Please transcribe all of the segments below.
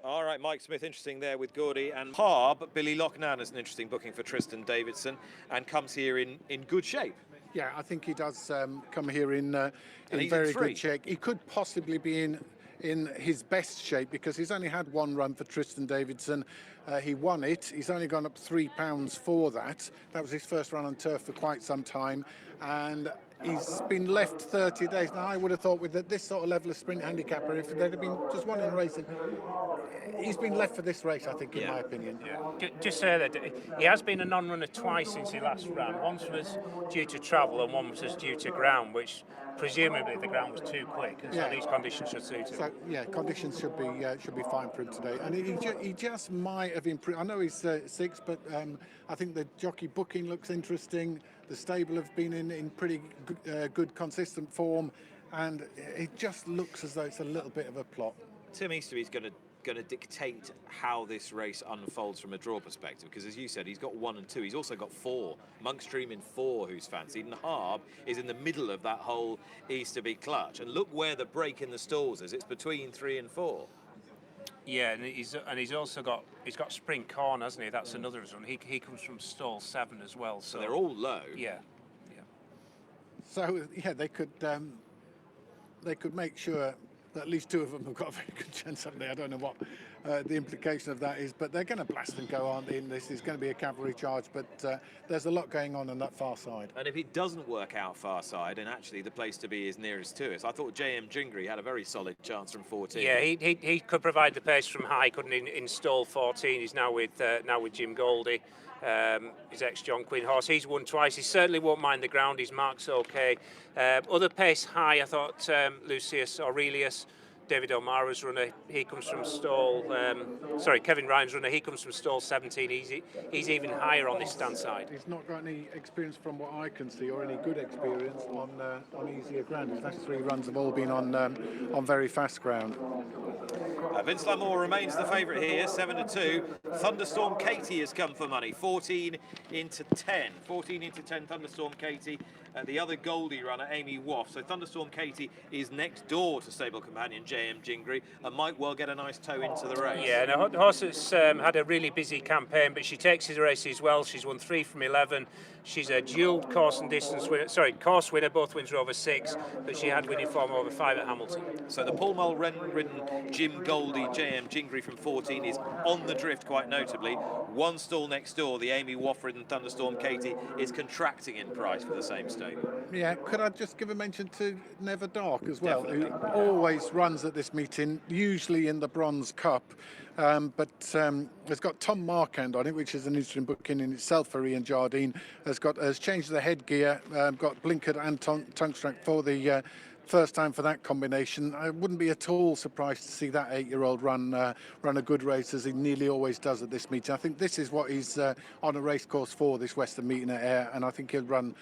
All right, Mike Smith, interesting there with Gordy and Harb. Billy Lochnan is an interesting booking for Tristan Davidson and comes here in good shape. Yeah, I think he does come here in he's very in three. good shape. He could possibly be in his best shape because he's only had one run for Tristan Davidson. He won it. He's only gone up £3 for that. That was his first run on turf for quite some time, and he's been left 30 days. Now, I would have thought with this sort of level of sprint handicapper, if there'd have been just one in the race, he's been left for this race, I think, in my opinion. Yeah. Just say that he has been a non-runner twice since he last ran. Once was due to travel and one was just due to ground, which presumably the ground was too quick, and so these conditions should suit him. So conditions should be fine for him today, and he just might have improved. I know he's 6, but I think the jockey booking looks interesting. The stable have been in pretty good consistent form, and it just looks as though it's a little bit of a plot. Tim Easterby's going to dictate how this race unfolds from a draw perspective, because as you said, he's got 1 and 2. He's also got 4. Monkstream in 4, who's fancied, and Harb is in the middle of that whole Easterby clutch. And look where the break in the stalls is. It's between 3 and 4. Yeah, and he's also got Spring Corn, hasn't he? That's another one. He comes from stall 7 as well. So they're all low. Yeah. So they could make sure that at least 2 of them have got a very good chance, haven't they? I don't know what the implication of that is, but they're going to blast and go, aren't they? This is going to be a cavalry charge, but there's a lot going on that far side. And if it doesn't work out far side, and actually the place to be is nearest to us, I thought J.M. Jingri had a very solid chance from 14. Yeah, he could provide the pace from high, couldn't he? In stall 14, he's now with Jim Goldie. His ex-John Quinn horse. He's won twice. He certainly won't mind the ground. His mark's okay. Other pace high, I thought Lucius Aurelius, David O'Mara's runner, he comes from stall... Kevin Ryan's runner, he comes from stall 17. He's even higher on this stand side. He's not got any experience from what I can see, or any good experience on easier ground. His last 3 runs have all been on very fast ground. Vince Lamour remains the favourite here, 7 to 2. Thunderstorm Katie has come for money, 14 into 10. 14 into 10, Thunderstorm Katie. The other Goldie runner, Amy Woff. So Thunderstorm Katie is next door to stable companion J.M. Jingri and might well get a nice toe into the race. Yeah, and the horse has had a really busy campaign, but she takes his races well. She's won 3 from 11. She's a dual course and distance winner. Course winner, both wins are over 6, but she had winning form over 5 at Hamilton. So the Paul Mull ridden Jim Goldie, J.M. Jingri from 14 is on the drift quite notably. 1 stall next door, the Amy Woff ridden Thunderstorm Katie is contracting in price for the same stable. Yeah, could I just give a mention to Never Dark as well, Definitely. who always runs at this meeting, usually in the Bronze Cup, but it's got Tom Markand on it, which is an interesting booking in itself for Ian Jardine. Has changed the headgear, got blinkered and tongue strap for the first time for that combination. I wouldn't be at all surprised to see that 8-year-old run a good race, as he nearly always does at this meeting. I think this is what he's on a race course for, this Western meeting at Ayr, and I think he'll run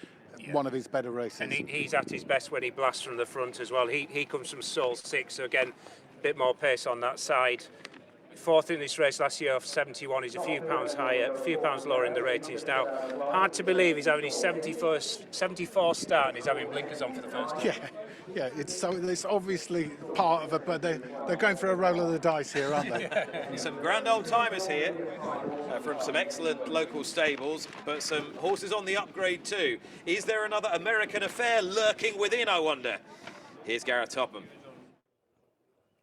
one of his better races. And he's at his best when he blasts from the front as well. He comes from stall 6, so again, a bit more pace on that side. 4th in this race last year off 71. He's a few pounds higher, a few pounds lower in the ratings now. Hard to believe he's having his 74th start and he's having blinkers on for the first time. Yeah, it's obviously part of it, but they're going for a roll of the dice here, aren't they? Some grand old timers here from some excellent local stables, but some horses on the upgrade too. Is there another American Affair lurking within, I wonder? Here's Gareth Topham.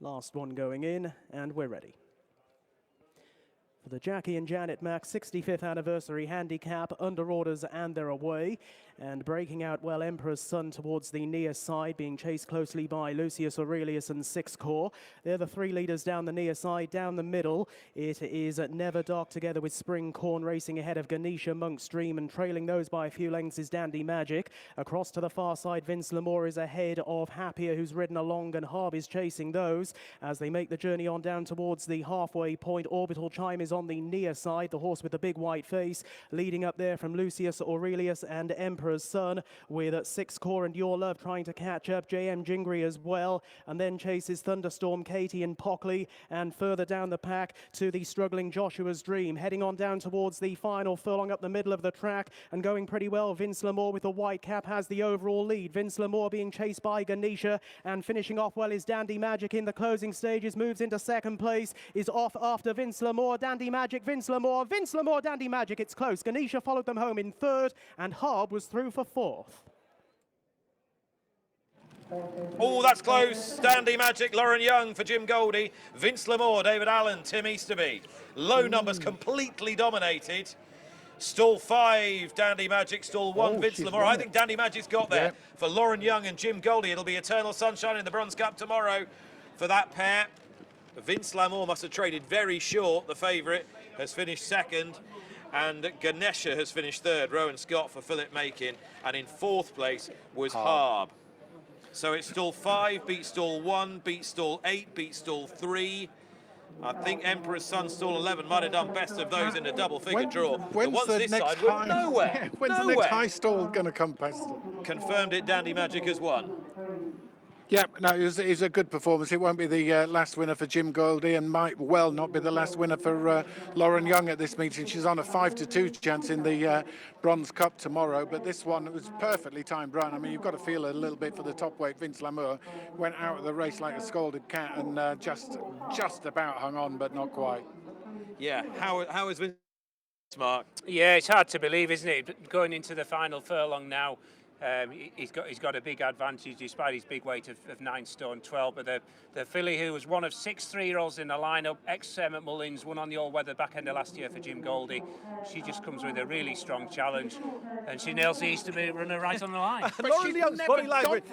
Last one going in, and we're ready. For the Jackie and Janet Mack 65th anniversary handicap, under orders and they're away. And breaking out well, Emperor's Son towards the near side, being chased closely by Lucius Aurelius and Six Core. They're the 3 leaders down the near side. Down the middle, it is Never Dark together with Spring Corn racing ahead of Ganesha Monkstream, and trailing those by a few lengths is Dandy Magic. Across to the far side, Vince Lamour is ahead of Happier, who's ridden along, and Harb is chasing those as they make the journey on down towards the halfway point. Orbital Chime is is on the near side, the horse with the big white face, leading up there from Lucius Aurelius and Emperor's Son, with Six Core and Your Love trying to catch up, JM Jingri as well, and then chases Thunderstorm Katie and Pockley, and further down the pack to the struggling Joshua's Dream, heading on down towards the final furlong up the middle of the track, and going pretty well. Vince Lamour with the white cap has the overall lead. Vince Lamour being chased by Ganesha, and finishing off well is Dandy Magic in the closing stages, moves into second place, is off after Vince Lamour, Dandy Magic, Vince Lamour, Dandy Magic, it's close. Ganesha followed them home in third, and Harb was through for fourth. Oh, that's close. Dandy Magic, Lauren Young for Jim Goldie. Vince Lamour, David Allen, Tim Easterby. Low numbers completely dominated. Stall 5, Dandy Magic. Stall 1, Vince Lamour. I think Dandy Magic's got there. For Lauren Young and Jim Goldie, it'll be Eternal Sunshine in the Bronze Cup tomorrow for that pair. Vince Lamour must have traded very short. The favourite has finished second, and Ganesha has finished third. Rowan Scott for Philip Makin, and in fourth place was Harb. So it's stall 5, beat stall 1, beat stall 8, beat stall 3. I think Emperor's Son stall 11 might have done best of those in a double figure draw. The ones this side were nowhere. When's the next high stall going to come past them? Confirmed it, Dandy Magic has won. Yeah, no, it was a good performance. It won't be the last winner for Jim Goldie, and might well not be the last winner for Lauren Young at this meeting. She's on a 5-2 chance in the Bronze Cup tomorrow, but this one was perfectly timed run. I mean, you've got to feel a little bit for the top weight. Vince Lamour went out of the race like a scalded cat, and just about hung on, but not quite. Yeah, how is Vince, Mark? Yeah, it's hard to believe, isn't it? Going into the final furlong now, he's got a big advantage despite his big weight of 9 stone 12. But the filly, who was one of 6 3-year-olds in the lineup, ex-Emmett Mullins, won on the all-weather back end of last year for Jim Goldie. She just comes with a really strong challenge, and she nails the Easterby runner right on the line. Lauren Young's body language.